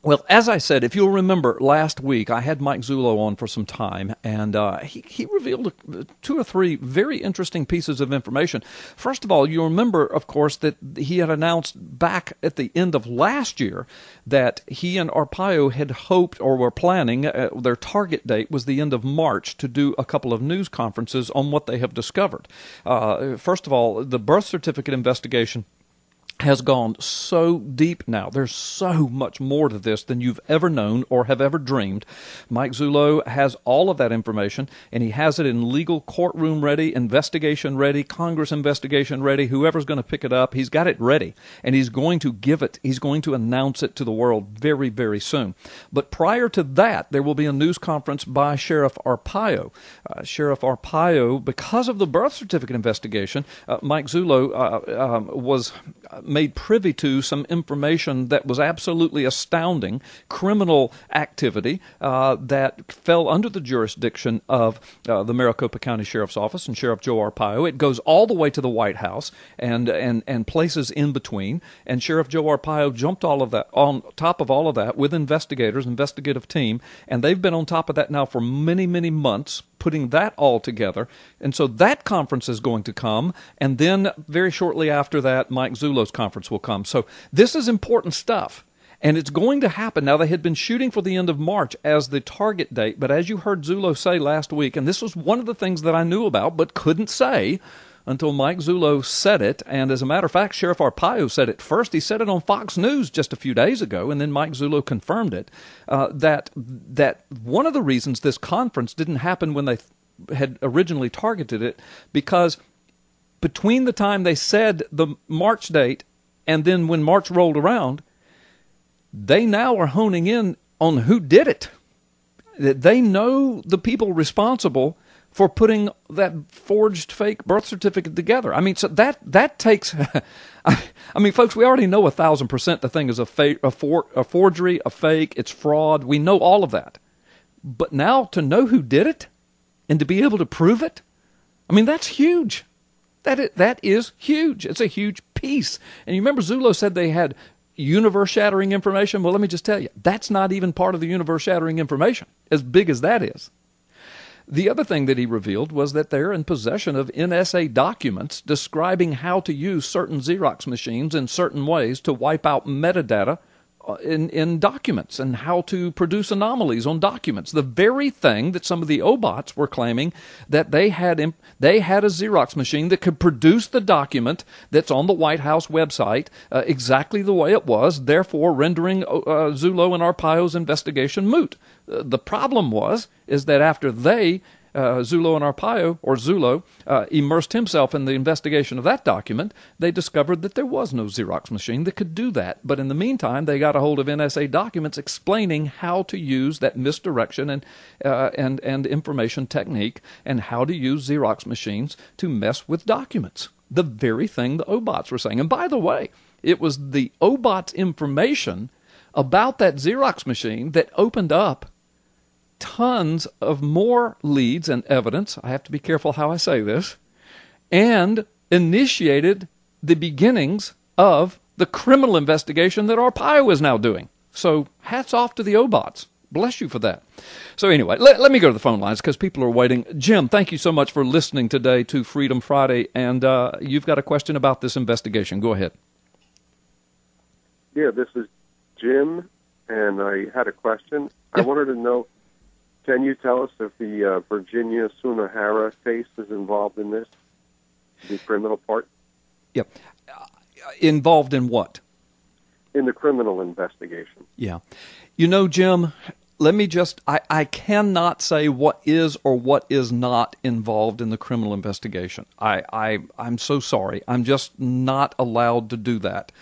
Well, as I said, if you'll remember, last week I had Mike Zullo on for some time, and he revealed two or three very interesting pieces of information. First of all, you'll remember, of course, that he had announced back at the end of last year that he and Arpaio had hoped or were planning, their target date was the end of March, to do a couple of news conferences on what they have discovered. First of all, the birth certificate investigation has gone so deep now. There's so much more to this than you've ever known or have ever dreamed. Mike Zullo has all of that information, and he has it in legal courtroom ready, investigation ready, Congress investigation ready. Whoever's going to pick it up, he's got it ready, and he's going to give it, he's going to announce it to the world very, very soon. But prior to that, there will be a news conference by Sheriff Arpaio. Sheriff Arpaio, because of the birth certificate investigation, Mike Zullo was made privy to some information that was absolutely astounding, criminal activity that fell under the jurisdiction of the Maricopa County Sheriff's Office and Sheriff Joe Arpaio. It goes all the way to the White House and places in between. And Sheriff Joe Arpaio jumped all of that on top of all of that with investigators, investigative team, and they've been on top of that now for many, many months, putting that all together. And so that conference is going to come, and then very shortly after that, Mike Zullo's conference will come. So this is important stuff, and it's going to happen. Now, they had been shooting for the end of March as the target date, but as you heard Zullo say last week, and this was one of the things that I knew about but couldn't say until Mike Zullo said it, and as a matter of fact, Sheriff Arpaio said it first. He said it on Fox News just a few days ago, and then Mike Zullo confirmed it, that one of the reasons this conference didn't happen when they had originally targeted it, because between the time they said the March date and then when March rolled around, they now are honing in on who did it. They know the people responsible for putting that forged fake birth certificate together. I mean, so that takes. I mean, folks, we already know 1,000% the thing is a forgery, a fake, it's fraud. We know all of that, but now to know who did it and to be able to prove it, I mean, that's huge. That is huge. It's a huge piece. And you remember Zullo said they had universe-shattering information? Well, let me just tell you, that's not even part of the universe-shattering information, as big as that is. The other thing that he revealed was that they're in possession of NSA documents describing how to use certain Xerox machines in certain ways to wipe out metadata in documents, and how to produce anomalies on documents. The very thing that some of the OBOTs were claiming that they had a Xerox machine that could produce the document that's on the White House website exactly the way it was, therefore rendering Zullo and Arpaio's investigation moot. The problem is that after Zullo and Arpaio, or Zullo, immersed himself in the investigation of that document, they discovered that there was no Xerox machine that could do that. But in the meantime, they got a hold of NSA documents explaining how to use that misdirection and information technique, and how to use Xerox machines to mess with documents. The very thing the OBOTs were saying. And by the way, it was the OBOTs information about that Xerox machine that opened up tons of more leads and evidence, I have to be careful how I say this, and initiated the beginnings of the criminal investigation that Arpaio is now doing. So hats off to the OBOTs. Bless you for that. So anyway, let me go to the phone lines because people are waiting. Jim, thank you so much for listening today to Freedom Friday, and you've got a question about this investigation. Go ahead. Yeah, this is Jim, and I had a question. Yeah. I wanted to know, can you tell us if the Virginia Sunohara case is involved in this, the criminal part? Yep. Involved in what? In the criminal investigation. Yeah. You know, Jim, let me just, I cannot say what is or what is not involved in the criminal investigation. I'm so sorry. I'm just not allowed to do that.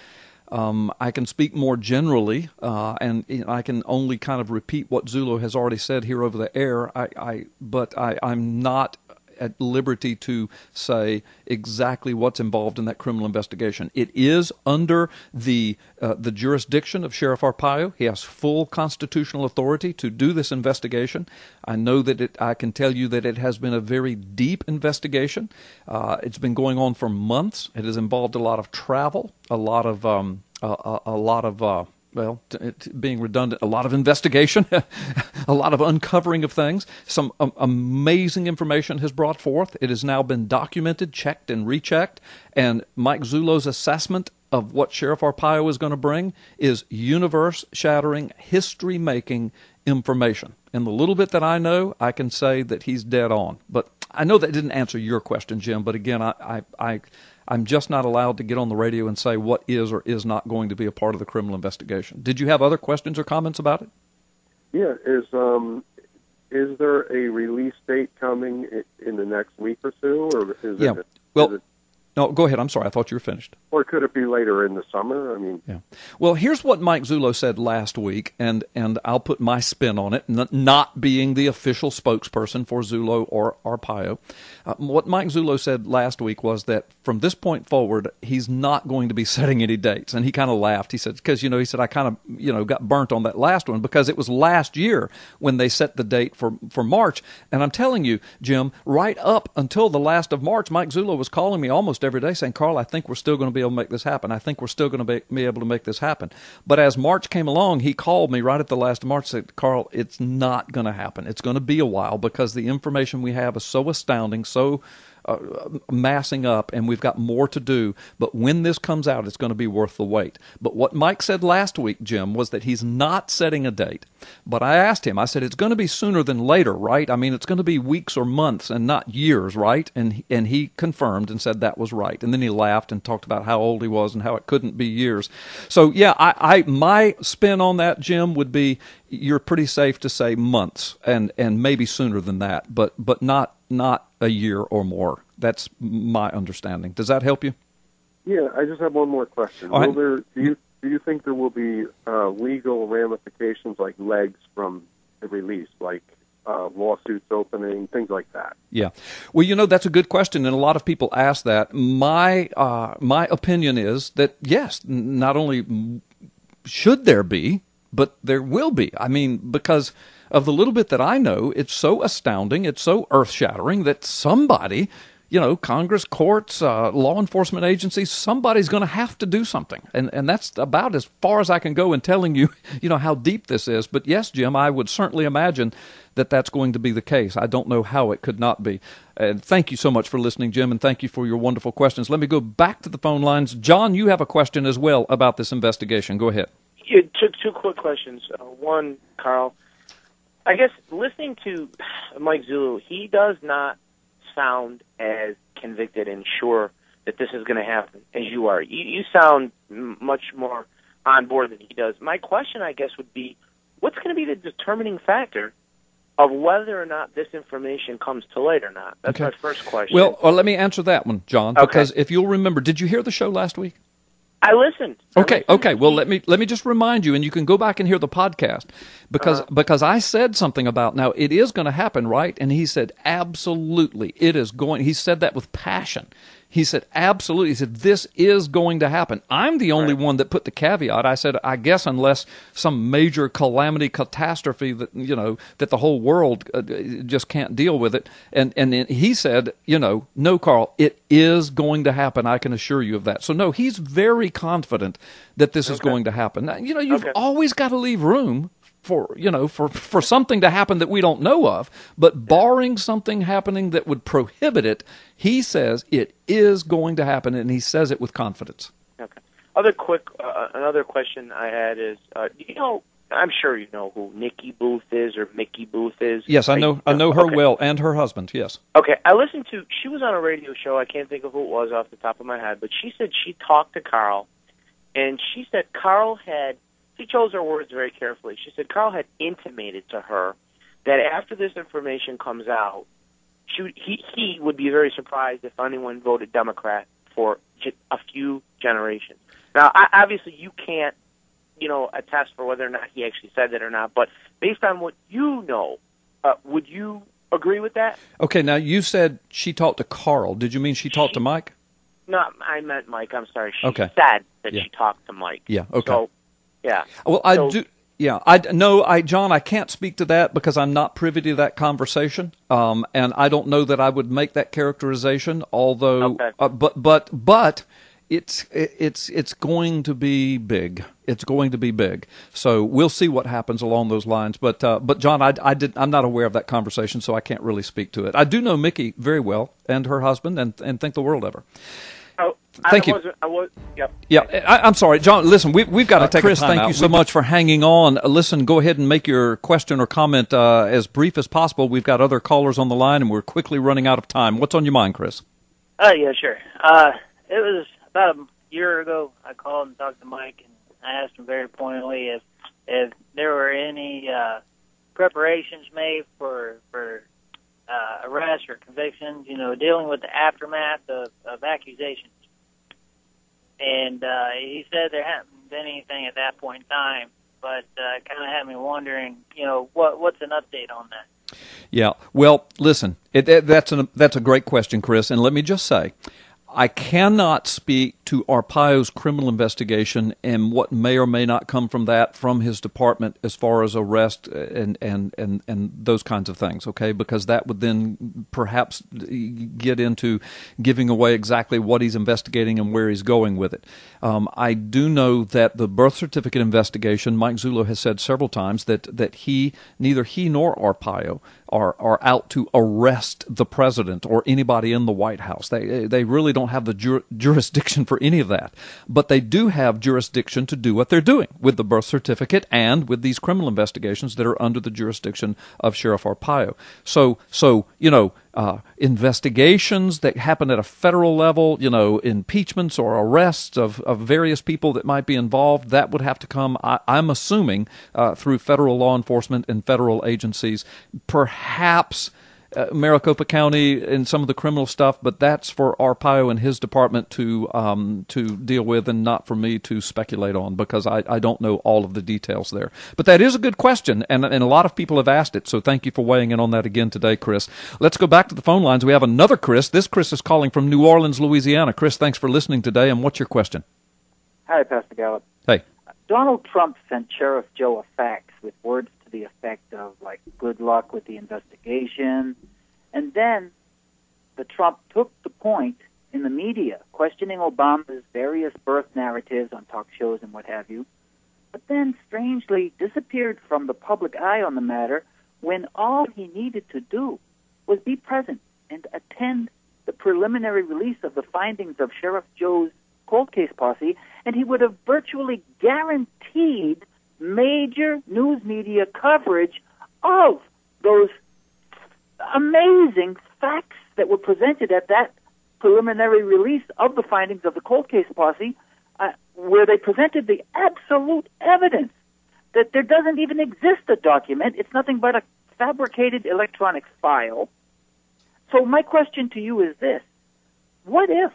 I can speak more generally, and I can only kind of repeat what Zullo has already said here over the air. But I'm not at liberty to say exactly what's involved in that criminal investigation. It is under the jurisdiction of Sheriff Arpaio. He has full constitutional authority to do this investigation. I know that I can tell you that it has been a very deep investigation. It's been going on for months. It has involved a lot of travel, a lot of being redundant, a lot of investigation, a lot of uncovering of things. Some amazing information has brought forth. It has now been documented, checked, and rechecked. And Mike Zullo's assessment of what Sheriff Arpaio is going to bring is universe-shattering, history-making information. And the little bit that I know, I can say that he's dead on. But I know that didn't answer your question, Jim. But again, I'm just not allowed to get on the radio and say what is or is not going to be a part of the criminal investigation. Did you have other questions or comments about it? Yeah. Is there a release date coming in the next week or so, or No, go ahead. I'm sorry. I thought you were finished. Or could it be later in the summer? I mean, yeah. Well, here's what Mike Zullo said last week, and I'll put my spin on it, not being the official spokesperson for Zullo or Arpaio. What Mike Zullo said last week was that from this point forward, he's not going to be setting any dates. And he kind of laughed. He said, because, he said, I kind of, got burnt on that last one because it was last year when they set the date for March. And I'm telling you, Jim, right up until the last of March, Mike Zullo was calling me almost every day saying, Carl, I think we're still going to be able to make this happen. I think we're still going to be able to make this happen. But as March came along, he called me right at the last of March and said, Carl, it's not going to happen. It's going to be a while because the information we have is so astounding, so massing up, and we've got more to do. But when this comes out, it's going to be worth the wait. But what Mike said last week, Jim, was that he's not setting a date. But I asked him, I said, it's going to be sooner than later, right? I mean, it's going to be weeks or months and not years, right? And he confirmed and said that was right. And then he laughed and talked about how old he was and how it couldn't be years. So, yeah, my spin on that, Jim, would be you're pretty safe to say months and maybe sooner than that, but not a year or more. That's my understanding. Does that help you? Yeah, I just have one more question. Do you think there will be legal ramifications like legs from the release, like lawsuits opening, things like that? Yeah. Well, that's a good question, and a lot of people ask that. My opinion is that, yes, not only should there be, but there will be. I mean, because of the little bit that I know, it's so astounding, it's so earth-shattering that somebody, Congress, courts, law enforcement agencies, somebody's going to have to do something. And that's about as far as I can go in telling you, how deep this is. But yes, Jim, I would certainly imagine that that's going to be the case. I don't know how it could not be. And thank you so much for listening, Jim, and thank you for your wonderful questions. Let me go back to the phone lines. John, you have a question as well about this investigation. Go ahead. Yeah, two quick questions. One, Carl, I guess listening to Mike Zullo, he does not sound as convicted and sure that this is going to happen as you are. You sound much more on board than he does. My question, I guess, would be, what's going to be the determining factor of whether or not this information comes to light or not? That's my first question. Well, let me answer that one, John, because if you'll remember, did you hear the show last week? I listened. Okay. Well, let me just remind you, and you can go back and hear the podcast, because I said something about, now it is going to happen, right? And he said, absolutely, it is going. He said that with passion. He said, absolutely. He said, this is going to happen. I'm the only one that put the caveat. I said, I guess unless some major calamity, catastrophe that, that the whole world just can't deal with it. And he said, no, Carl, it is going to happen. I can assure you of that. So no, he's very confident that this is going to happen. Now, you've always got to leave room for something to happen that we don't know of, but barring something happening that would prohibit it, he says it is going to happen, and he says it with confidence. Okay. Another question I had is, I'm sure you know who Nikki Booth is or Mickey Booth is. Yes, I know her well, and her husband, yes. Okay, she was on a radio show, I can't think of who it was off the top of my head, but she said she talked to Carl, and she said she chose her words very carefully. She said Carl had intimated to her that after this information comes out, he would be very surprised if anyone voted Democrat for a few generations. Now, obviously, you can't, attest for whether or not he actually said that or not, but based on what you know, would you agree with that? Okay, now you said she talked to Carl. Did you mean she talked to Mike? No, I meant Mike. I'm sorry. She said that she talked to Mike. Yeah, okay. So, yeah. Well, I do. Yeah, John, I can't speak to that because I'm not privy to that conversation, and I don't know that I would make that characterization. Although, but it's going to be big. It's going to be big. So we'll see what happens along those lines. But John, I'm not aware of that conversation, so I can't really speak to it. I do know Mickey very well and her husband, and think the world of her. Oh, thank you. Yep. Yeah, I'm sorry, John. Listen, we've got to take Chris, a time thank out. you so much for hanging on. Listen, go ahead and make your question or comment as brief as possible. We've got other callers on the line, and we're quickly running out of time. What's on your mind, Chris? Yeah, sure. It was about a year ago. I called and talked to Mike, and I asked him very pointedly if there were any preparations made for arrests or convictions, dealing with the aftermath of accusations. And he said there hadn't been anything at that point in time, but it kind of had me wondering, what's an update on that? Yeah, well, listen, that's a great question, Chris, and let me just say, I cannot speak to Arpaio's criminal investigation and what may or may not come from that from his department as far as arrest and those kinds of things, okay? Because that would then perhaps get into giving away exactly what he's investigating and where he's going with it. I do know that the birth certificate investigation, Mike Zullo has said several times that neither he nor Arpaio are out to arrest the president or anybody in the White House. They really don't have the jurisdiction for any of that. But they do have jurisdiction to do what they're doing with the birth certificate and with these criminal investigations that are under the jurisdiction of Sheriff Arpaio. So investigations that happen at a federal level, impeachments or arrests of various people that might be involved, that would have to come, I'm assuming, through federal law enforcement and federal agencies, perhaps Maricopa County and some of the criminal stuff, but that's for Arpaio and his department to deal with, and not for me to speculate on, because I don't know all of the details there. But that is a good question, and a lot of people have asked it, so thank you for weighing in on that again today, Chris. Let's go back to the phone lines. We have another Chris. This Chris is calling from New Orleans, Louisiana. Chris, thanks for listening today, and what's your question? Hi, Pastor Gallup. Hey. Donald Trump sent Sheriff Joe a fax with words to the effect of, good luck with the investigation. And then the Trump took the point in the media, questioning Obama's various birth narratives on talk shows and what have you, but then strangely disappeared from the public eye on the matter when all he needed to do was be present and attend the preliminary release of the findings of Sheriff Joe's cold case posse, and he would have virtually guaranteed major news media coverage of those amazing facts that were presented at that preliminary release of the findings of the cold case posse, where they presented the absolute evidence that there doesn't even exist a document. It's nothing but a fabricated electronic file. So my question to you is this: what if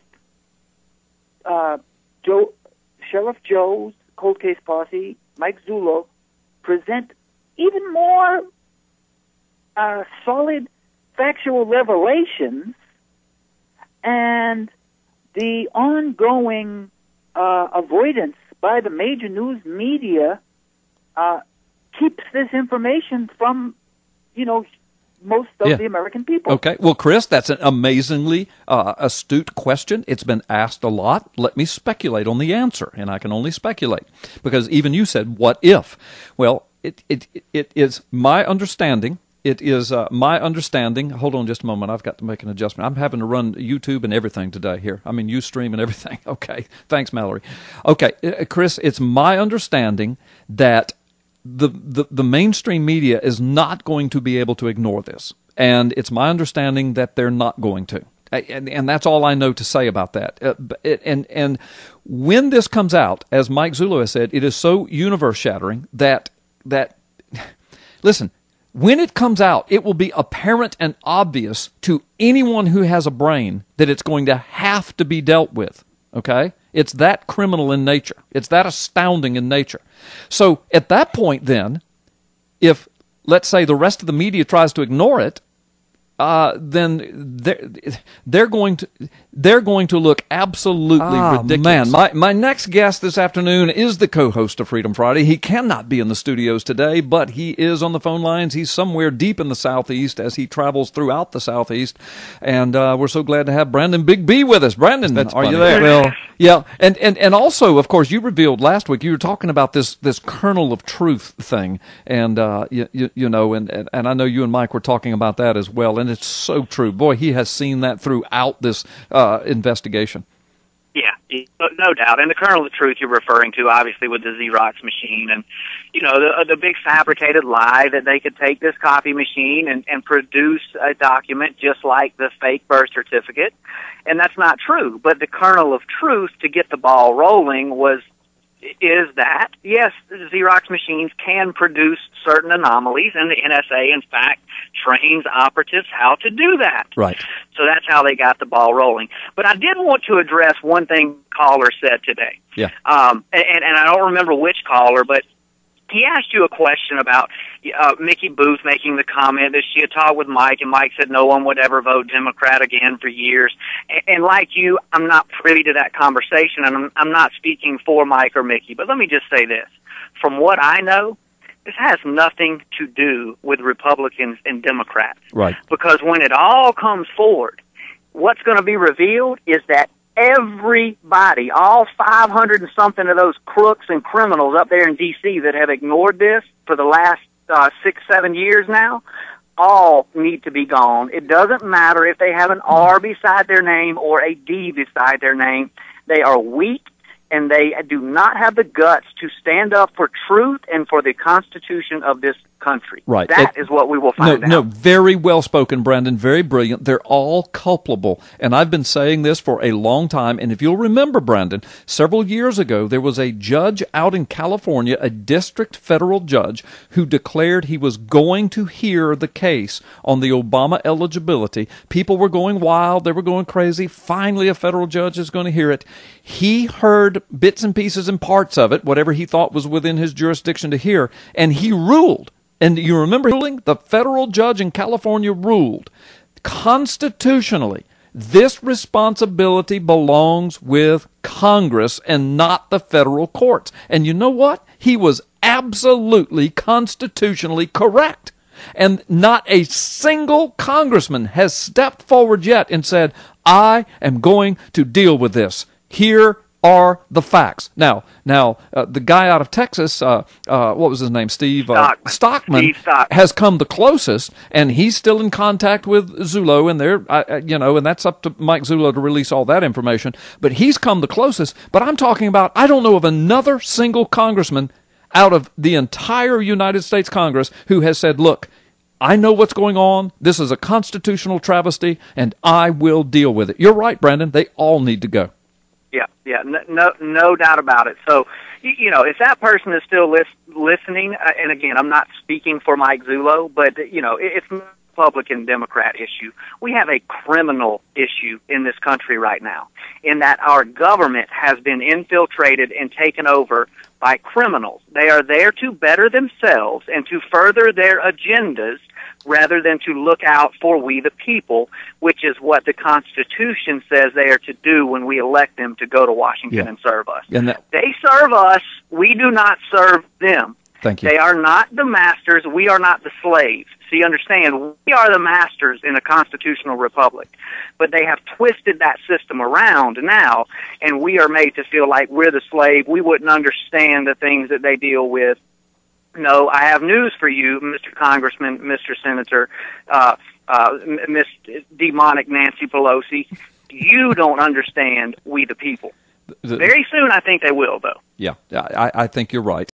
Sheriff Joe's cold case posse, Mike Zullo, present even more solid factual revelations, and the ongoing avoidance by the major news media keeps this information from, most of the American people? Okay. Well, Chris, that's an amazingly astute question. It's been asked a lot. Let me speculate on the answer, and I can only speculate, because even you said, what if? Well, it is my understanding. It is my understanding. Hold on just a moment. I've got to make an adjustment. I'm having to run YouTube and everything today here. I mean, Ustream and everything. Okay. Thanks, Mallory. Okay, Chris, it's my understanding that the mainstream media is not going to be able to ignore this. And it's my understanding that they're not going to. And that's all I know to say about that. And when this comes out, as Mike Zullo has said, it is so universe-shattering that listen, when it comes out, it will be apparent and obvious to anyone who has a brain that it's going to have to be dealt with, okay? It's that criminal in nature. It's that astounding in nature. So at that point then, if, let's say, the rest of the media tries to ignore it, then they're going to look absolutely ridiculous. Man, my next guest this afternoon is the co-host of Freedom Friday. He cannot be in the studios today, but he is on the phone lines. He's somewhere deep in the Southeast as he travels throughout the Southeast, and we're so glad to have Brandon Big B with us. Brandon, are you there? Well, yeah, and also, of course, you revealed last week you were talking about this kernel of truth thing, and you know, and I know you and Mike were talking about that as well. And it's so true. Boy, he has seen that throughout this investigation. Yeah, no doubt. And the kernel of truth you're referring to, obviously, with the Xerox machine, and you know the big fabricated lie that they could take this copy machine and produce a document just like the fake birth certificate, and that's not true. But the kernel of truth to get the ball rolling is that, yes, Xerox machines can produce certain anomalies, and the NSA, in fact, trains operatives how to do that. Right. So that's how they got the ball rolling. But I did want to address one thing caller said today. Yeah. And I don't remember which caller, but he asked you a question about Mickey Booth making the comment that she had talked with Mike, and Mike said no one would ever vote Democrat again for years. And like you, I'm not privy to that conversation, and I'm not speaking for Mike or Mickey. But let me just say this. From what I know, this has nothing to do with Republicans and Democrats. Right. Because when it all comes forward, what's going to be revealed is that everybody, all 500 and something of those crooks and criminals up there in D.C. that have ignored this for the last 6-7 years now, all need to be gone. It doesn't matter if they have an R beside their name or a D beside their name. They are weak, and they do not have the guts to stand up for truth and for the Constitution of this country. Right. That is what we will find out. No, very well spoken, Brandon. Very brilliant. They're all culpable. And I've been saying this for a long time. And if you'll remember, Brandon, several years ago, there was a judge out in California, a district federal judge, who declared he was going to hear the case on the Obama eligibility. People were going wild. They were going crazy. Finally, a federal judge is going to hear it. He heard bits and pieces and parts of it, whatever he thought was within his jurisdiction to hear, and he ruled. And you remember ruling? The federal judge in California ruled constitutionally this responsibility belongs with Congress and not the federal courts. And you know what? He was absolutely constitutionally correct. And not a single congressman has stepped forward yet and said, I am going to deal with this. Here are the facts. Now, the guy out of Texas, what was his name? Stockman has come the closest, and he's still in contact with Zullo, and and that's up to Mike Zullo to release all that information. But he's come the closest. But I'm talking about, I don't know of another single congressman out of the entire United States Congress who has said, look, I know what's going on. This is a constitutional travesty, and I will deal with it. You're right, Brandon. They all need to go. Yeah, no doubt about it. So, if that person is still listening, and again, I'm not speaking for Mike Zullo, but, it's not a Republican-Democrat issue. We have a criminal issue in this country right now, in that our government has been infiltrated and taken over by criminals. They are there to better themselves and to further their agendas rather than to look out for we the people, which is what the Constitution says they are to do when we elect them to go to Washington and serve us. They serve us. We do not serve them. Thank you. They are not the masters. We are not the slaves. So you understand, we are the masters in a constitutional republic. But they have twisted that system around now, and we are made to feel like we're the slave. We wouldn't understand the things that they deal with. No, I have news for you, Mr. Congressman, Mr. Senator, Miss Demonic Nancy Pelosi. You don't understand we the people. Very soon, I think they will, though. Yeah, I think you're right.